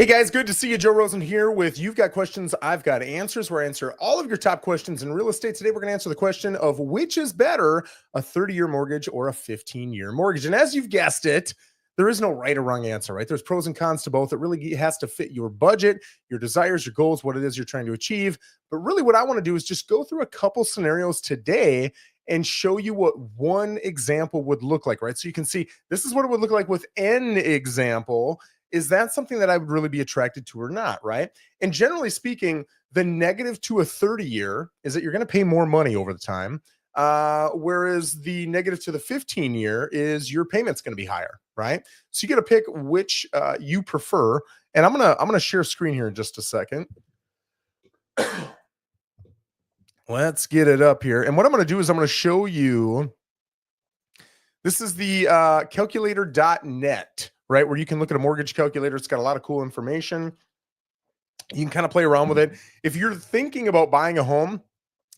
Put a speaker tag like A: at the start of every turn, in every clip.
A: Hey guys, good to see you. Joe Rosen here with You've Got Questions, I've Got Answers, where I answer all of your top questions in real estate. Today, we're going to answer the question of which is better, a 30-year mortgage or a 15-year mortgage. And as you've guessed it, there is no right or wrong answer, right? There's pros and cons to both. It really has to fit your budget, your desires, your goals, what it is you're trying to achieve. But really what I want to do is just go through a couple scenarios today and show you what one example would look like, right? So you can see this is what it would look like with an example. Is that something that I would really be attracted to or not, right? And generally speaking, the negative to a 30-year is that you're going to pay more money over the time, whereas the negative to the 15-year is your payment's going to be higher, right? So you got to pick which you prefer. And I'm gonna share screen here in just a second. Let's get it up here. And what I'm going to do is I'm going to show you. This is the calculator.net, right? Where you can look at a mortgage calculator. It's got a lot of cool information. You can kind of play around with it. If you're thinking about buying a home,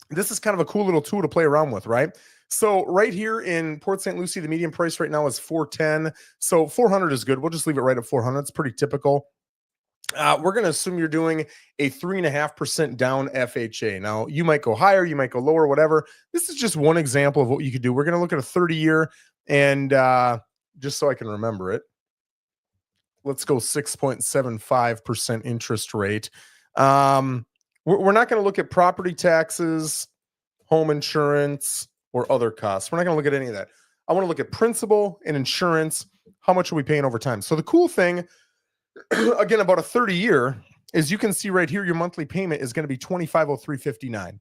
A: this is kind of a cool little tool to play around with, right? So right here in Port St. Lucie, the median price right now is $410. So 400 is good. We'll just leave it right at 400. It's pretty typical. We're going to assume you're doing a 3.5% down FHA. Now, you might go higher, you might go lower, whatever. This is just one example of what you could do. We're going to look at a 30-year, and just so I can remember it, let's go 6.75% interest rate. We're not going to look at property taxes, home insurance, or other costs. We're not going to look at any of that. I want to look at principal and insurance. How much are we paying over time? So the cool thing, again, about a 30-year is you can see right here your monthly payment is going to be $2,503.59.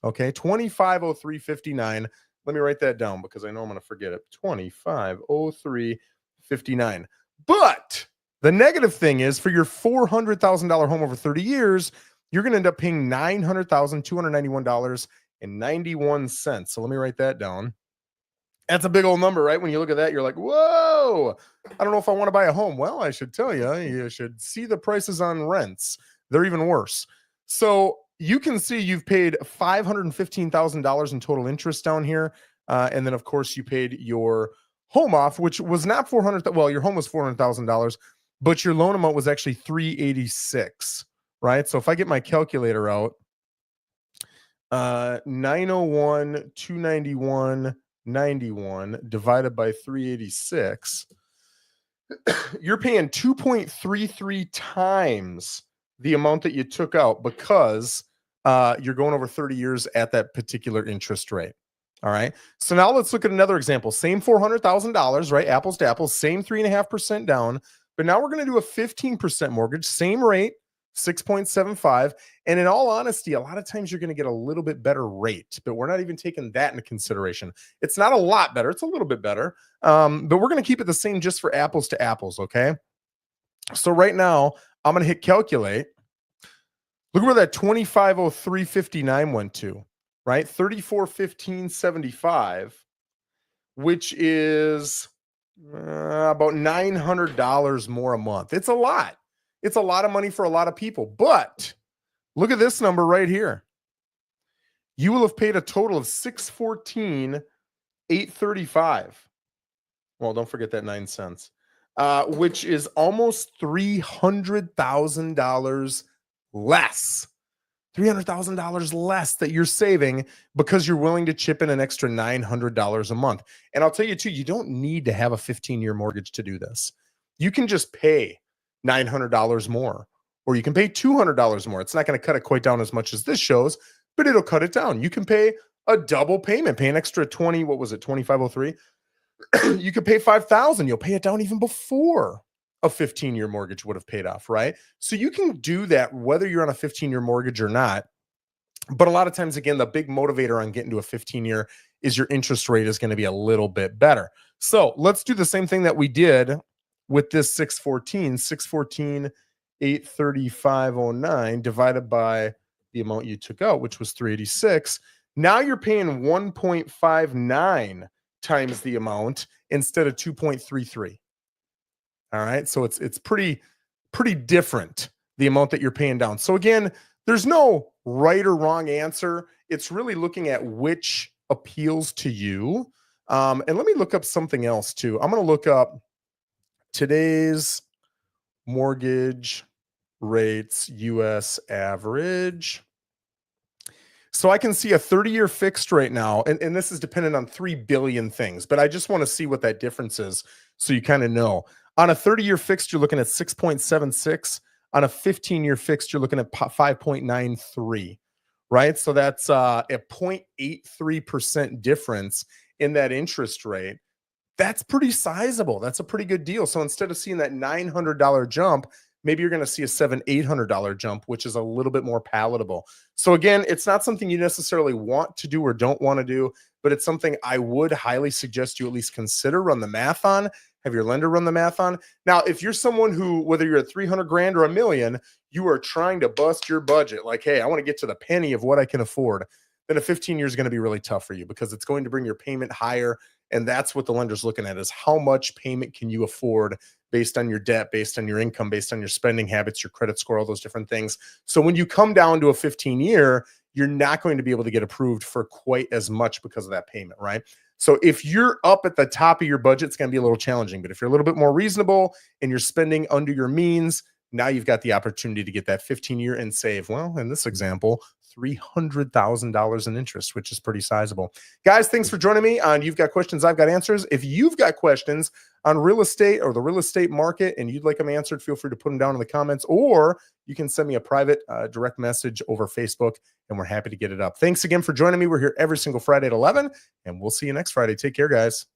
A: Okay, $2,503.59. Let me write that down because I know I'm going to forget it. $2,503.59. But the negative thing is for your $400,000 home over 30 years, you're going to end up paying $900,291.91. So let me write that down. That's a big old number, right? When you look at that, you're like, whoa, I don't know if I want to buy a home. Well, I should tell you, you should see the prices on rents. They're even worse. So you can see you've paid $515,000 in total interest down here. And then, of course, you paid your home off, which was not $400,000. Well, your home was $400,000, but your loan amount was actually $386, right? So if I get my calculator out, 901,291.91 divided by 386, you're paying 2.33 times the amount that you took out because you're going over 30 years at that particular interest rate. All right. So now let's look at another example. Same $400,000, right? Apples to apples, same 3.5% down. But now we're going to do a 15% mortgage, same rate, 6.75. And in all honesty, a lot of times you're going to get a little bit better rate, but we're not even taking that into consideration. It's not a lot better. It's a little bit better. But we're going to keep it the same just for apples to apples. Okay. So right now I'm going to hit calculate. Look where that 2,503.59 went to, right? 3415.75, which is about $900 more a month. It's a lot. It's a lot of money for a lot of people. But look at this number right here. You will have paid a total of $614,835. Well, don't forget that 9 cents, which is almost $300,000 less. $300,000 less that you're saving because you're willing to chip in an extra $900 a month. And I'll tell you too, you don't need to have a 15-year mortgage to do this. You can just pay $900 more, or you can pay $200 more. It's not going to cut it quite down as much as this shows, but it'll cut it down. You can pay a double payment, pay an extra 20, what was it, 2,503? You could pay $5,000. You'll pay it down even before a 15-year mortgage would have paid off, right? So you can do that whether you're on a 15-year mortgage or not. But a lot of times, again, the big motivator on getting to a 15-year is your interest rate is going to be a little bit better. So let's do the same thing that we did with this 635.09 divided by the amount you took out, which was 386. Now you're paying 1.59 times the amount instead of 2.33. All right. So it's pretty different, the amount that you're paying down. So again, there's no right or wrong answer. It's really looking at which appeals to you. And let me look up something else too. I'm going to look up today's mortgage rates, US average. So I can see a 30-year fixed right now, and this is dependent on 3 billion things, but I just want to see what that difference is so you kind of know. On a 30-year fixed, you're looking at 6.76. On a 15-year fixed, you're looking at 5.93, right? So that's a 0.83% difference in that interest rate. That's pretty sizable. That's a pretty good deal. So instead of seeing that $900 jump, maybe you're going to see a $800 jump, which is a little bit more palatable. So again, it's not something you necessarily want to do or don't want to do, but it's something I would highly suggest you at least consider, run the math on, have your lender run the math on. Now, if you're someone who, whether you're at 300 grand or a million, you are trying to bust your budget, like, hey, I want to get to the penny of what I can afford, then a 15 years is going to be really tough for you because it's going to bring your payment higher. And that's what the lender's looking at, is how much payment can you afford based on your debt, based on your income, based on your spending habits, your credit score, all those different things. So when you come down to a 15-year, you're not going to be able to get approved for quite as much because of that payment, right? So if you're up at the top of your budget, it's going to be a little challenging. But if you're a little bit more reasonable and you're spending under your means, now you've got the opportunity to get that 15-year and save, well, in this example, $300,000 in interest, which is pretty sizable. Guys, thanks for joining me on You've Got Questions, I've Got Answers. If you've got questions on real estate or the real estate market and you'd like them answered, feel free to put them down in the comments, or you can send me a private direct message over Facebook, and we're happy to get it up. Thanks again for joining me. We're here every single Friday at 11, and we'll see you next Friday. Take care, guys.